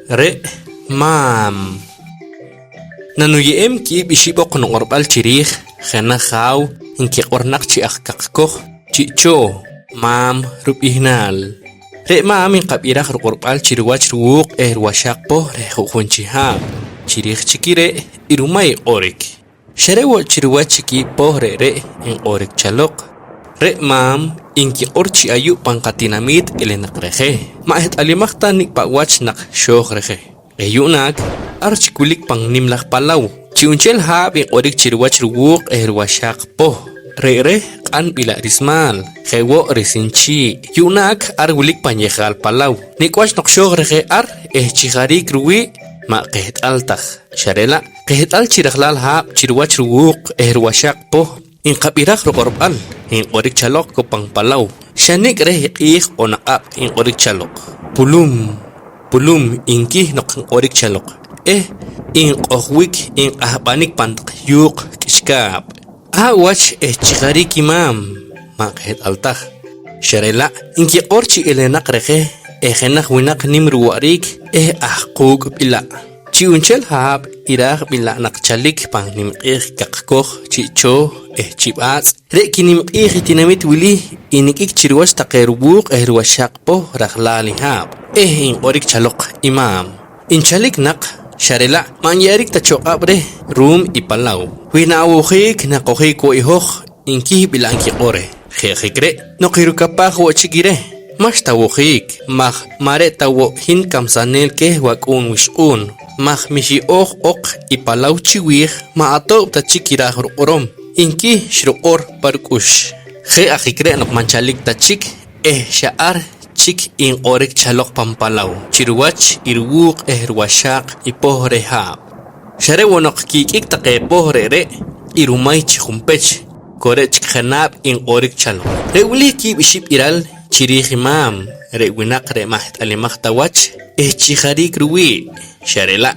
Re mam nanu yem ki bishibok no orbal chirih khana khaw inki qornaq chi akhkaqkoh chi cho mam rubihnal re mam in qabira orbal chirwach ruq washaqpo re khunchi ha chirih chikire irumay orik sharewo chirwach chiki pohre re in orik chalok re mam inki orchi ayu pangkatinamit ilenakrehe mahet alimakta ni pawach nak shogrehe eyunak archikulik pang nimlak palaw chiunchel hab in orik chirwach ruq washaq po re kan bila rismal hewo resinchi yunak argulik panyehal palaw nikwash nok shogrehe ar chigarik ruwi ma qehet altakh sharela qehet al chiraglal hab chirwach ruq washaq po in qabirak roqorbal in orik chalok ko pang palaw shanik re iq onaqap in orik chalok pulum inki nok orik chalok in qohwik in ahbanik pantak yuq kishkap awach chigarik imam ma qehet altakh sharela inki orchi elenak rehe khenak winak nimruwarik ahqug bila chiunchel hab iraq bila nakchalik pang nimqih kakkoh chicho chibats re kinimqih tinamit wili inikik chirwas taqerbuq washaq po raglali hab in orik chalok imam inchalik nak sharela manyarik tachoqabre rum ipalaw winawukhik nakohi ko ihokh inki bila anki qore khekre noqirukapah wachigire mas tawukhik mah mare tawo hin kamsanel ke wakun wishun mah mishi ok ipalaw chiwih ma atop ta chikirah orom inki shruor parkush khe akhikre nok manchalik ta chik shaar chik in orik chalok pampalaw chirwach irwuq washaq ipohre hab share wonok kikik taqe pohre re irumay chikumpech korech khanab in orik chalok rewli ki biship iral chirih imam re winak re maht alimak tawach chiharik ruwi sharela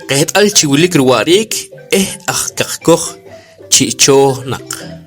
qehet al chiwilik ruwarik akhkaqkoh chicho nak